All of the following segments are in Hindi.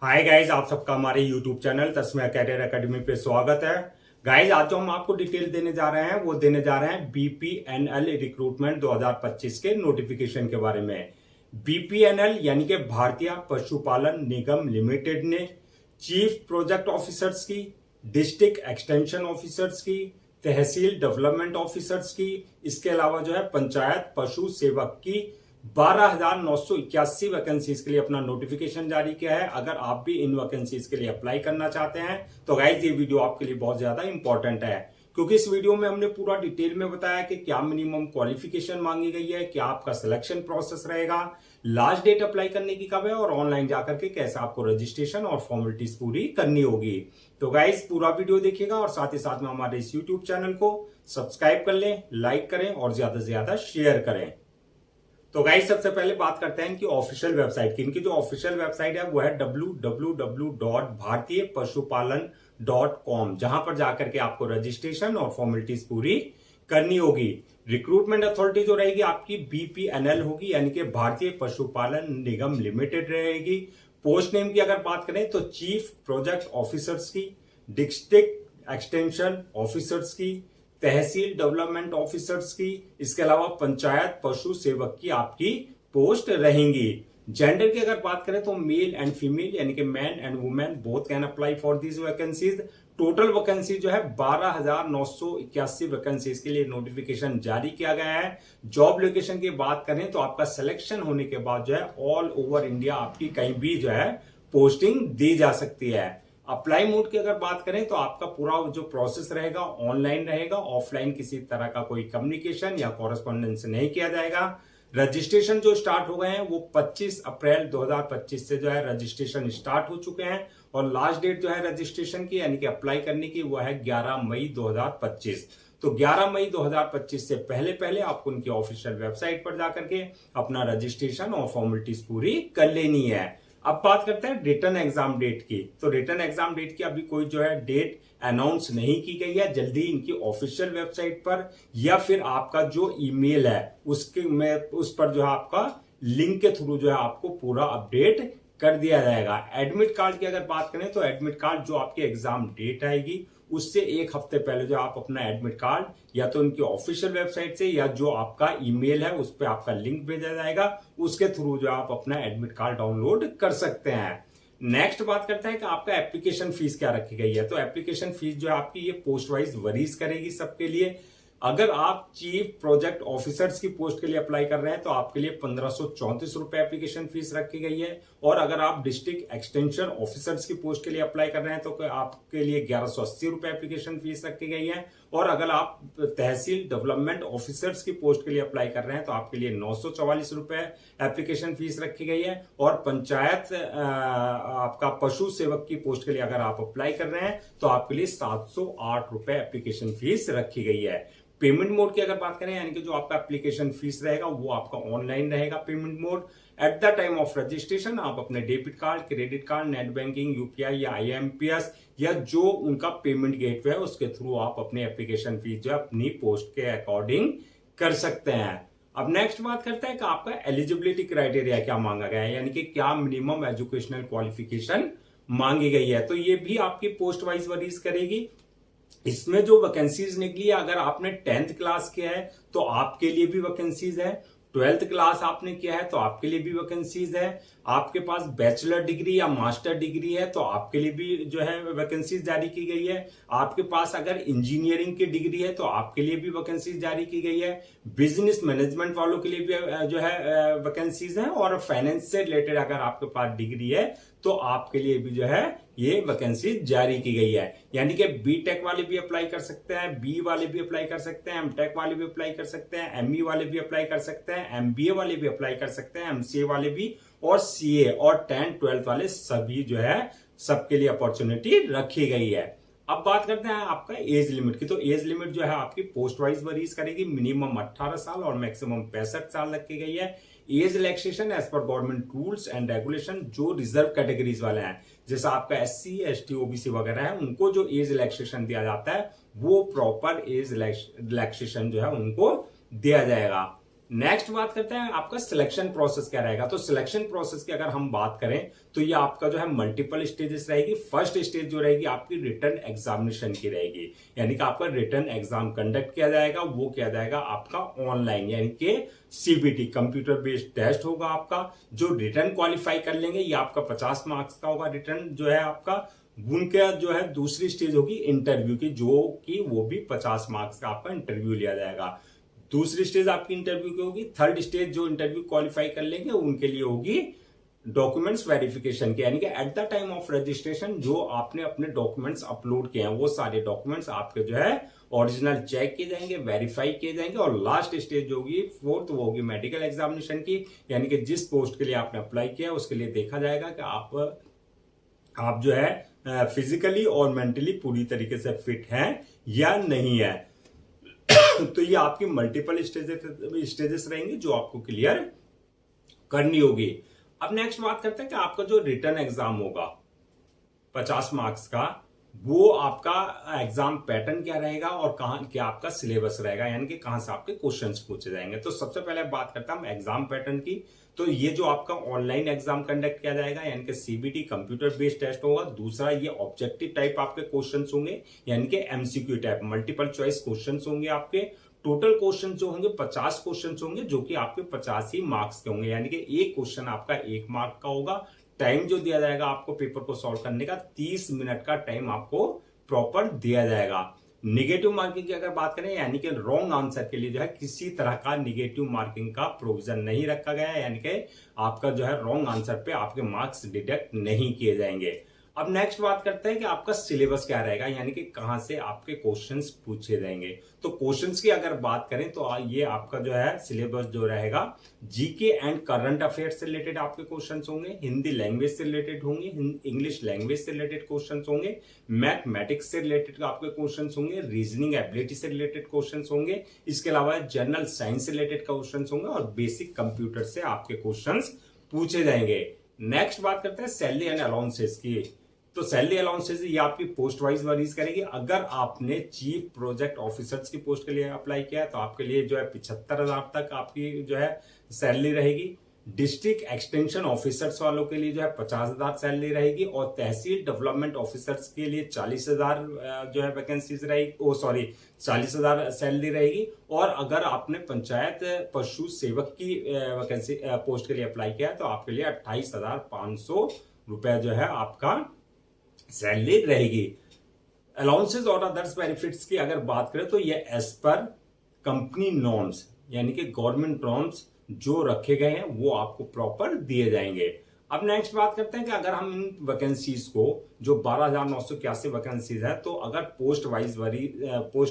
हाय गाइज, आप सबका हमारे यूट्यूब चैनल तस्मैं कैरियर एकेडमी पे स्वागत है। गाइज, आज जो हम आपको डिटेल देने जा रहे हैं वो देने जा रहे हैं बीपीएनएल रिक्रूटमेंट 2025 के नोटिफिकेशन के बारे में। बीपीएनएल यानी कि भारतीय पशुपालन निगम लिमिटेड ने चीफ प्रोजेक्ट ऑफिसर्स की, डिस्ट्रिक्ट एक्सटेंशन ऑफिसर्स की, तहसील डेवलपमेंट ऑफिसर्स की, इसके अलावा जो है पंचायत पशु सेवक की 12,981 वैकेंसीज के लिए अपना नोटिफिकेशन जारी किया है। अगर आप भी इन वैकेंसीज के लिए अप्लाई करना चाहते हैं तो गाइज ये वीडियो आपके लिए बहुत ज्यादा इंपॉर्टेंट है, क्योंकि इस वीडियो में हमने पूरा डिटेल में बताया कि क्या मिनिमम क्वालिफिकेशन मांगी गई है, क्या आपका सिलेक्शन प्रोसेस रहेगा, लास्ट डेट अप्लाई करने की कब है और ऑनलाइन जाकर के कैसे आपको रजिस्ट्रेशन और फॉर्मेलिटीज पूरी करनी होगी। तो गाइज पूरा वीडियो देखिएगा और साथ ही साथ में हमारे इस यूट्यूब चैनल को सब्सक्राइब कर लें, लाइक करें और ज्यादा से ज्यादा शेयर करें। तो गाइस सबसे पहले बात करते हैं इनकी ऑफिशियल वेबसाइट की। इनकी जो ऑफिशियल वेबसाइट है वो है www.bhartiyapashupalan.com, जहां पर जाकर के आपको रजिस्ट्रेशन और फॉर्मेलिटीज पूरी करनी होगी। रिक्रूटमेंट अथॉरिटी जो रहेगी आपकी बीपीएनएल होगी, यानी कि भारतीय पशुपालन निगम लिमिटेड रहेगी। पोस्ट नेम की अगर बात करें तो चीफ प्रोजेक्ट ऑफिसर्स की, डिस्ट्रिक्ट एक्सटेंशन ऑफिसर्स की, तहसील डेवलपमेंट ऑफिसर्स की, इसके अलावा पंचायत पशु सेवक की आपकी पोस्ट रहेंगी। जेंडर की अगर बात करें तो मेल एंड फीमेल यानी कि man and women both can apply for these vacancies. Total vacancy जो है 12,981 वैकेंसीज के लिए नोटिफिकेशन जारी किया गया है। जॉब लोकेशन की बात करें तो आपका सिलेक्शन होने के बाद जो है ऑल ओवर इंडिया आपकी कहीं भी जो है पोस्टिंग दी जा सकती है। अप्लाई मोड की अगर बात करें तो आपका पूरा जो प्रोसेस रहेगा ऑनलाइन रहेगा, ऑफलाइन किसी तरह का कोई कम्युनिकेशन या कॉरेस्पॉन्डेंस नहीं किया जाएगा। रजिस्ट्रेशन जो स्टार्ट हो गए हैं वो 25 अप्रैल 2025 से जो है रजिस्ट्रेशन स्टार्ट हो चुके हैं और लास्ट डेट जो है रजिस्ट्रेशन की यानी कि अप्लाई करने की वो है 11 मई 2025। तो 11 मई 2025 से पहले पहले आपको उनकी ऑफिशियल वेबसाइट पर जाकर के अपना रजिस्ट्रेशन और फॉर्मेलिटीज पूरी कर लेनी है। अब बात करते हैं रिटर्न एग्जाम डेट की। तो रिटर्न एग्जाम डेट की अभी कोई जो है डेट अनाउंस नहीं की गई है। जल्दी इनकी ऑफिशियल वेबसाइट पर या फिर आपका जो ईमेल है उसके में उस पर जो है आपका लिंक के थ्रू जो है आपको पूरा अपडेट कर दिया जाएगा। एडमिट कार्ड की अगर बात करें तो एडमिट कार्ड जो आपकी एग्जाम डेट आएगी उससे एक हफ्ते पहले जो आप अपना एडमिट कार्ड या तो उनकी ऑफिशियल वेबसाइट से या जो आपका ईमेल है उस पर आपका लिंक भेजा जाएगा, उसके थ्रू जो आप अपना एडमिट कार्ड डाउनलोड कर सकते हैं। नेक्स्ट बात करते हैं कि आपका एप्लीकेशन फीस क्या रखी गई है। तो एप्लीकेशन फीस जो है आपकी ये पोस्ट वाइज वरीज करेगी सबके लिए। अगर आप चीफ प्रोजेक्ट ऑफिसर्स की पोस्ट के लिए अप्लाई कर रहे हैं तो आपके लिए 1534 रुपए एप्लीकेशन फीस रखी गई है और अगर आप डिस्ट्रिक्ट एक्सटेंशन ऑफिसर्स की पोस्ट के लिए अप्लाई कर रहे हैं तो आपके लिए 1180 रुपए एप्लीकेशन फीस रखी गई है और अगर आप तहसील डेवलपमेंट ऑफिसर्स की पोस्ट के लिए अप्लाई कर रहे हैं तो आपके लिए 944 रुपए एप्लीकेशन फीस रखी गई है और पंचायत आपका पशु सेवक की पोस्ट के लिए अगर आप अप्लाई कर रहे हैं तो आपके लिए 708 रुपए एप्लीकेशन फीस रखी गई है। पेमेंट मोड की अगर बात करें यानी कि जो आपका एप्लीकेशन फीस रहेगा वो आपका ऑनलाइन रहेगा। Payment mode at the time of registration आप अपने debit card, credit card, net banking, UPI या आईएमपीएस या जो उनका पेमेंट गेटवे है उसके थ्रू आप अपनी एप्लीकेशन फीस जो अपनी पोस्ट के अकॉर्डिंग कर सकते हैं। अब नेक्स्ट बात करते हैं कि आपका एलिजिबिलिटी क्राइटेरिया क्या मांगा गया है, यानी कि क्या मिनिमम एजुकेशनल क्वालिफिकेशन मांगी गई है। तो ये भी आपकी पोस्ट वाइज वरीज करेगी। इसमें जो वैकेंसीज निकली है, अगर आपने 10th क्लास किया है तो आपके लिए भी वैकेंसीज है, 12th क्लास आपने किया है तो आपके लिए भी वैकेंसीज है, आपके पास बैचलर डिग्री या मास्टर डिग्री है तो आपके लिए भी जो है वैकेंसीज जारी की गई है, आपके पास अगर इंजीनियरिंग की डिग्री है तो आपके लिए भी वैकेंसीज जारी की गई है, बिजनेस मैनेजमेंट वालों के लिए भी जो है वैकेंसीज है और फाइनेंस से रिलेटेड अगर आपके पास डिग्री है तो आपके लिए भी जो है ये वैकेंसी जारी की गई है। यानी कि बीटेक वाले भी अप्लाई कर सकते हैं, बी वाले भी अप्लाई कर सकते हैं, एमटेक वाले भी अप्लाई कर सकते हैं, एमई वाले भी अप्लाई कर सकते हैं, एमबीए वाले भी अप्लाई कर सकते हैं, एमसीए वाले भी और सीए और 10th 12th वाले सभी जो है सबके लिए अपॉर्चुनिटी रखी गई है। अब बात करते हैं आपका एज लिमिट की। तो एज लिमिट जो है आपकी पोस्ट वाइज वरीज करेगी। मिनिमम 18 साल और मैक्सिमम 65 साल रखी गई है। एज रिलैक्सेशन एज पर गवर्नमेंट रूल्स एंड रेगुलेशन, जो रिजर्व कैटेगरीज वाले हैं जैसा आपका एससी, एसटी, ओबीसी वगैरह है उनको जो एज रिलैक्सेशन दिया जाता है वो प्रॉपर एज रिलैक्सेशन जो है उनको दिया जाएगा। नेक्स्ट बात करते हैं आपका सिलेक्शन प्रोसेस क्या रहेगा। तो सिलेक्शन प्रोसेस की अगर हम बात करें तो ये आपका जो है मल्टीपल स्टेजेस रहेगी। फर्स्ट स्टेज जो रहेगी आपकी रिटन एग्जामिनेशन की रहेगी, यानी कि आपका रिटन एग्जाम कंडक्ट किया जाएगा। वो किया जाएगा आपका ऑनलाइन, यानी कि सीबीटी कंप्यूटर बेस्ड टेस्ट होगा आपका। जो रिटर्न क्वालिफाई कर लेंगे ये आपका 50 मार्क्स का होगा रिटर्न जो है आपका। उनका जो है दूसरी स्टेज होगी इंटरव्यू की, जो कि वो भी 50 मार्क्स का आपका इंटरव्यू लिया जाएगा। दूसरी स्टेज आपकी इंटरव्यू की होगी। थर्ड स्टेज जो इंटरव्यू क्वालिफाई कर लेंगे उनके लिए होगी डॉक्यूमेंट्स वेरिफिकेशन की, यानी कि at the time of registration जो आपने अपने डॉक्यूमेंट्स अपलोड किए हैं वो सारे डॉक्यूमेंट्स आपके जो है ओरिजिनल चेक किए जाएंगे, वेरीफाई किए जाएंगे। और लास्ट स्टेज जो होगी फोर्थ, वो होगी मेडिकल एग्जामिनेशन की, यानी कि जिस पोस्ट के लिए आपने अप्लाई किया उसके लिए देखा जाएगा कि आप जो है फिजिकली और मेंटली पूरी तरीके से फिट हैं या नहीं है। तो ये आपकी मल्टीपल स्टेजेस रहेंगी जो आपको क्लियर करनी होगी। अब नेक्स्ट बात करते हैं कि आपका जो रिटर्न एग्जाम होगा 50 मार्क्स का, वो आपका एग्जाम पैटर्न क्या रहेगा और कहां क्या आपका सिलेबस रहेगा, यानी कि कहां से आपके क्वेश्चंस पूछे जाएंगे। तो सबसे पहले बात करता हूं एग्जाम पैटर्न की। तो ये जो आपका ऑनलाइन एग्जाम कंडक्ट किया जाएगा, यानी कि सीबीटी कंप्यूटर बेस्ड टेस्ट होगा। दूसरा ये ऑब्जेक्टिव टाइप आपके क्वेश्चंस होंगे, यानी कि MCQ type multiple choice questions होंगे आपके। टोटल क्वेश्चन जो होंगे 50 क्वेश्चन होंगे, जो कि आपके 50 ही मार्क्स के होंगे, यानी कि एक क्वेश्चन आपका 1 मार्क का होगा। टाइम जो दिया जाएगा आपको पेपर को सॉल्व करने का 30 मिनट का टाइम आपको प्रॉपर दिया जाएगा। निगेटिव मार्किंग की अगर बात करें, यानी कि रॉन्ग आंसर के लिए जो है किसी तरह का निगेटिव मार्किंग का प्रोविजन नहीं रखा गया है, यानी कि आपका जो है रॉन्ग आंसर पे आपके मार्क्स डिडक्ट नहीं किए जाएंगे। अब नेक्स्ट बात करते हैं कि आपका सिलेबस क्या रहेगा, यानी कि कहां से आपके क्वेश्चंस पूछे जाएंगे। तो क्वेश्चंस की अगर बात करें तो ये आपका जो है सिलेबस जो रहेगा जीके एंड करंट अफेयर्स से रिलेटेड आपके क्वेश्चंस होंगे, हिंदी लैंग्वेज से रिलेटेड होंगे, इंग्लिश लैंग्वेज से रिलेटेड क्वेश्चंस होंगे, मैथमेटिक्स से रिलेटेड आपके क्वेश्चंस होंगे, रीजनिंग एबिलिटी से रिलेटेड क्वेश्चंस होंगे। इसके अलावा जनरल साइंस से रिलेटेड क्वेश्चंस होंगे और बेसिक कंप्यूटर से आपके क्वेश्चंस पूछे जाएंगे। नेक्स्ट बात करते हैं सैलरी एंड अलाउंसेस की। तो सैलरी अलाउंसेस ये आपकी पोस्ट वाइज वरीज करेगी। अगर आपने चीफ प्रोजेक्ट ऑफिसर्स की पोस्ट के लिए अप्लाई किया है तो आपके लिए जो है 75,000 तक आपकी जो है सैलरी रहेगी। डिस्ट्रिक्ट एक्सटेंशन ऑफिसर्स वालों के लिए जो है 50,000 सैलरी रहेगी और तहसील डेवलपमेंट ऑफिसर्स के लिए 40,000 जो है वैकेंसीज रहेगी, 40,000 सैलरी रहेगी। और अगर आपने पंचायत पशु सेवक की वैकेंसी पोस्ट के लिए अप्लाई किया है तो आपके लिए 28,500 रुपए जो है आपका सैलरी रहेगी। अलाउंसेस और अदर्स बेनिफिट्स की अगर बात करें तो ये एज पर कंपनी नॉर्म्स, यानी कि गवर्नमेंट नॉर्म्स जो रखे गए हैं वो आपको प्रॉपर दिए जाएंगे। अब नेक्स्ट बात करते हैं कि अगर हम इन वैकेंसीज को जो 12,981 वैकेंसीज है, तो अगर पोस्ट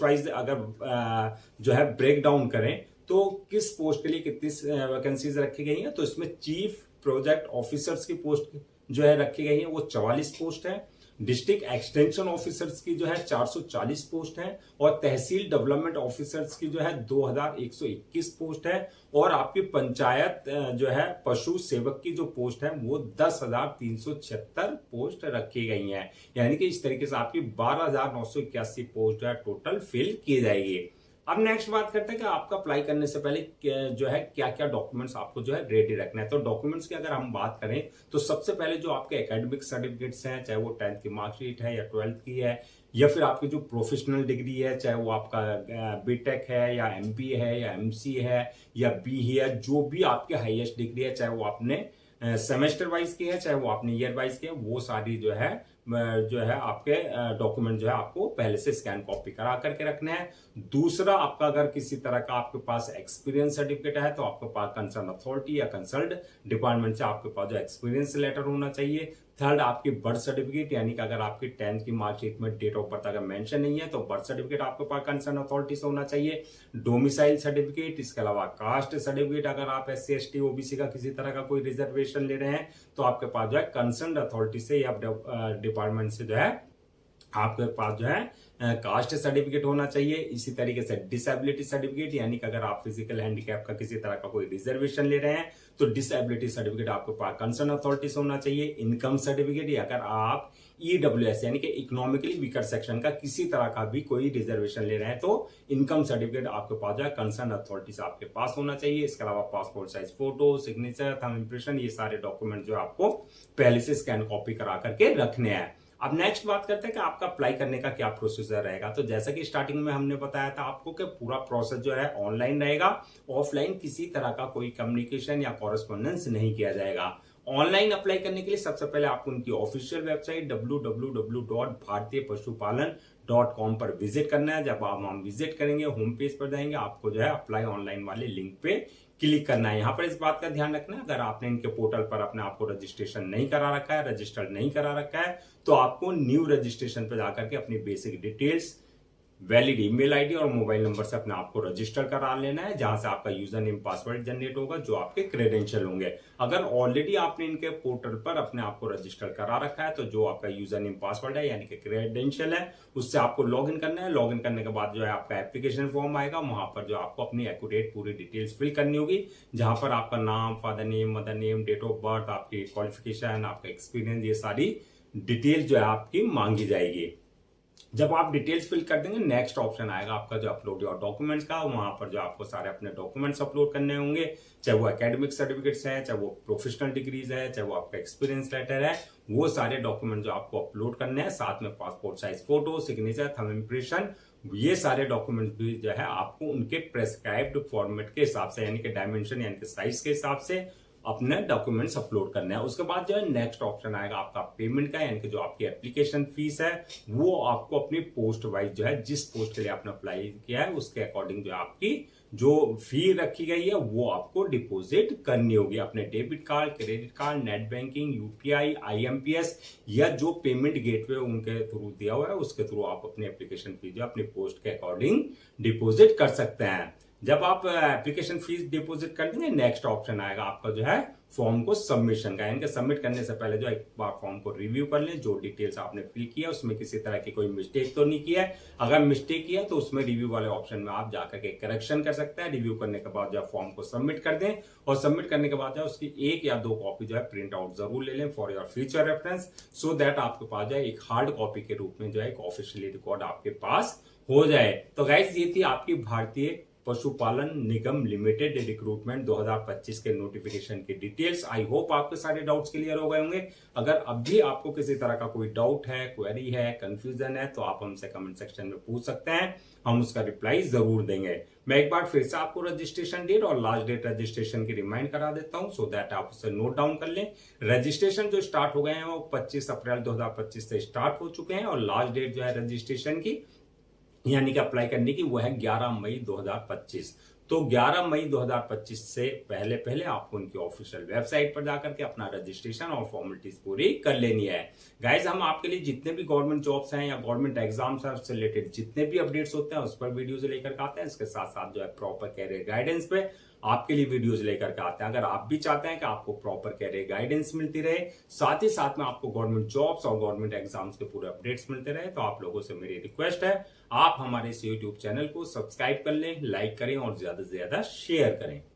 वाइज अगर जो है ब्रेक डाउन करें तो किस पोस्ट के लिए कितनी वैकेंसीज रखी गई हैं, तो इसमें चीफ प्रोजेक्ट ऑफिसर्स की पोस्ट जो है रखी गई है वो 44 पोस्ट है। डिस्ट्रिक्ट एक्सटेंशन ऑफिसर्स की जो है 440 पोस्ट है और तहसील डेवलपमेंट ऑफिसर्स की जो है 2,121 पोस्ट है। और आपकी पंचायत जो है पशु सेवक की जो पोस्ट है वो 10,376 पोस्ट रखी गई हैं, यानी कि इस तरीके से आपकी 12,981 पोस्ट है टोटल फिल की जाएगी। अब नेक्स्ट बात करते हैं कि आपका अप्लाई करने से पहले जो है क्या क्या डॉक्यूमेंट्स आपको जो है रेडी रखना है। तो डॉक्यूमेंट्स की अगर हम बात करें तो सबसे पहले जो आपके एकेडमिक सर्टिफिकेट्स हैं, चाहे वो 10th की मार्कशीट है या 12th की है या फिर आपकी जो प्रोफेशनल डिग्री है, चाहे वो आपका बीटेक है या एमपी है या एमसी है या बी है, जो भी आपके हाईएस्ट डिग्री है, चाहे वो आपने सेमेस्टर वाइज की है चाहे वो आपने ईयर वाइज की है, वो सारी जो है आपके डॉक्यूमेंट जो है आपको पहले से स्कैन कॉपी करा करके रखने हैं। दूसरा, आपका अगर किसी तरह का आपके पास एक्सपीरियंस सर्टिफिकेट है तो आपके पास कंसर्न अथॉरिटी या कंसल्ट डिपार्टमेंट से आपके पास जो एक्सपीरियंस लेटर होना चाहिए। थर्ड, आपकी बर्थ सर्टिफिकेट, यानी कि अगर आपकी 10th की मार्कशीट में डेट ऑफ बर्थ अगर मेंशन नहीं है तो बर्थ सर्टिफिकेट आपके पास कंसर्न अथॉरिटी से होना चाहिए। डोमिसाइल सर्टिफिकेट, इसके अलावा कास्ट सर्टिफिकेट, अगर आप SC ST OBC का किसी तरह का कोई रिजर्वेशन ले रहे हैं तो आपके पास जो है कंसर्न अथॉरिटी से या डिपार्टमेंट से जो है आपके पास जो है कास्ट सर्टिफिकेट होना चाहिए। इसी तरीके से डिसेबिलिटी सर्टिफिकेट, यानी कि अगर आप फिजिकल हैंडीकैप का किसी तरह का कोई रिजर्वेशन ले रहे हैं तो डिसेबिलिटी सर्टिफिकेट आपके पास कंसर्न अथॉरिटी से होना चाहिए। इनकम सर्टिफिकेट, या अगर आप ईडब्ल्यूएस यानी कि इकोनॉमिकली वीकर सेक्शन का किसी तरह का भी कोई रिजर्वेशन ले रहे हैं तो इनकम सर्टिफिकेट आपके पास जो है कंसर्न अथॉरिटी से आपके पास होना चाहिए। इसके अलावा passport size photo, signature, thumb impression, ये सारे डॉक्यूमेंट जो आपको पहले से स्कैन कॉपी करा करके रखने हैं। अब नेक्स्ट बात करते हैं कि आपका अप्लाई करने का क्या प्रोसीजर रहेगा। तो जैसा कि स्टार्टिंग में हमने बताया था आपको कि पूरा प्रोसेस जो है ऑनलाइन रहेगा, ऑफलाइन किसी तरह का कोई कम्युनिकेशन या कॉरेस्पॉन्डेंस नहीं किया जाएगा। ऑनलाइन अप्लाई करने के लिए सबसे पहले आपको उनकी ऑफिशियल वेबसाइट www.bhartiyapashupalan.com पर विजिट करना है। जब आप वहां विजिट करेंगे, होम पेज पर जाएंगे, आपको जो है अप्लाई ऑनलाइन वाले लिंक पे क्लिक करना है। यहाँ पर इस बात का ध्यान रखना है, अगर आपने इनके पोर्टल पर अपने आप को रजिस्ट्रेशन नहीं करा रखा है, रजिस्टर्ड नहीं करा रखा है, तो आपको न्यू रजिस्ट्रेशन पर जाकर के अपनी basic details, valid email ID और मोबाइल नंबर से अपने आप को रजिस्टर करा लेना है, जहां से आपका यूजर नेम पासवर्ड जनरेट होगा जो आपके क्रेडेंशियल होंगे। अगर ऑलरेडी आपने इनके पोर्टल पर अपने आप को रजिस्टर करा रखा है तो जो आपका यूजर नेम पासवर्ड है यानी कि क्रेडेंशियल है, उससे आपको लॉगिन करना है। लॉगिन करने के बाद जो है आपका एप्लीकेशन फॉर्म आएगा, वहां पर जो आपको अपनी एक्यूरेट पूरी डिटेल्स फिल करनी होगी, जहां पर आपका नाम, father name, mother name, date of birth, आपकी क्वालिफिकेशन, आपका एक्सपीरियंस, ये सारी डिटेल्स जो है आपकी मांगी जाएगी। जब आप डिटेल्स फिल कर देंगे, नेक्स्ट ऑप्शन आएगा आपका जो अपलोड योर डॉक्यूमेंट्स का। वहां पर जो आपको सारे अपने डॉक्यूमेंट्स अपलोड करने होंगे, चाहे वो एकेडमिक सर्टिफिकेट्स है, चाहे वो प्रोफेशनल डिग्रीज है, चाहे वो आपका एक्सपीरियंस लेटर है, वो सारे डॉक्यूमेंट जो आपको अपलोड करने हैं। साथ में passport size photo, signature, thumb impression, ये सारे डॉक्यूमेंट्स भी जो है आपको उनके प्रेस्क्राइब्ड फॉर्मेट के हिसाब से यानी कि डायमेंशन यानी कि साइज के हिसाब से अपने डॉक्यूमेंट्स अपलोड करने हैं। उसके बाद जो है नेक्स्ट ऑप्शन आएगा आपका पेमेंट का, यानी कि जो आपकी एप्लीकेशन फीस है वो आपको अपनी पोस्ट वाइज जो है, जिस पोस्ट के लिए आपने अप्लाई किया है उसके अकॉर्डिंग जो आपकी जो फी रखी गई है वो आपको डिपॉजिट करनी होगी। अपने debit card, credit card, net banking, UPI, IMPS या जो पेमेंट गेटवे उनके थ्रू दिया हुआ है उसके थ्रू आप अपनी एप्लीकेशन फीस जो अपनी पोस्ट के अकॉर्डिंग डिपॉजिट कर सकते हैं। जब आप एप्लीकेशन फीस डिपॉजिट कर देंगे, नेक्स्ट ऑप्शन आएगा आपका जो है फॉर्म को सबमिशन का, यानी कि सबमिट करने से पहले जो एक बार फॉर्म को रिव्यू कर लें, जो डिटेल्स आपने फिल किया उसमें किसी तरह की कोई मिस्टेक तो नहीं किया है। अगर मिस्टेक किया तो उसमें रिव्यू वाले ऑप्शन में आप जाकर के करेक्शन कर सकते हैं। रिव्यू करने के बाद जो फॉर्म को सबमिट कर दें और सबमिट करने के बाद जो उसकी 1 या 2 कॉपी जो है प्रिंट आउट जरूर ले लें for your future reference, so that आपके पास जो है एक हार्ड कॉपी के रूप में जो है एक ऑफिशियली रिकॉर्ड आपके पास हो जाए। तो गाइस, ये थी आपकी भारतीय पशुपालन निगम लिमिटेड रिक्रूटमेंट 2025 के नोटिफिकेशन की डिटेल्स। आई होप आपके सारे डाउट्स क्लियर हो गए होंगे। अगर अब भी आपको किसी तरह का कोई डाउट है, क्वेरी है, कंफ्यूजन है तो आप हमसे कमेंट सेक्शन में पूछ सकते हैं, हम उसका रिप्लाई जरूर देंगे। मैं एक बार फिर से आपको रजिस्ट्रेशन डेट और लास्ट डेट रजिस्ट्रेशन की रिमाइंड करा देता हूं, सो दैट आप उसे नोट डाउन कर लें। रजिस्ट्रेशन जो स्टार्ट हो गए हैं वो 25 अप्रैल 2025 से स्टार्ट हो चुके हैं और लास्ट डेट जो है रजिस्ट्रेशन की यानी कि अप्लाई करने की वो है 11 मई 2025। तो 11 मई 2025 से पहले पहले आपको उनकी ऑफिशियल वेबसाइट पर जाकर के अपना रजिस्ट्रेशन और फॉर्मेलिटीज पूरी कर लेनी है। गाइज, हम आपके लिए जितने भी गवर्नमेंट जॉब्स हैं या गवर्नमेंट एग्जाम्स हैं उससे रिलेटेड जितने भी अपडेट्स होते हैं उस पर वीडियोज लेकर आते हैं। इसके साथ साथ जो है प्रॉपर कैरियर गाइडेंस पे आपके लिए वीडियोज लेकर के आते हैं। अगर आप भी चाहते हैं कि आपको प्रॉपर कैरियर गाइडेंस मिलती रहे, साथ ही साथ में आपको गवर्नमेंट जॉब्स और गवर्नमेंट एग्जाम्स के पूरे अपडेट्स मिलते रहे, तो आप लोगों से मेरी रिक्वेस्ट है आप हमारे इस यूट्यूब चैनल को सब्सक्राइब कर लें, लाइक करें और ज्यादा से ज्यादा शेयर करें।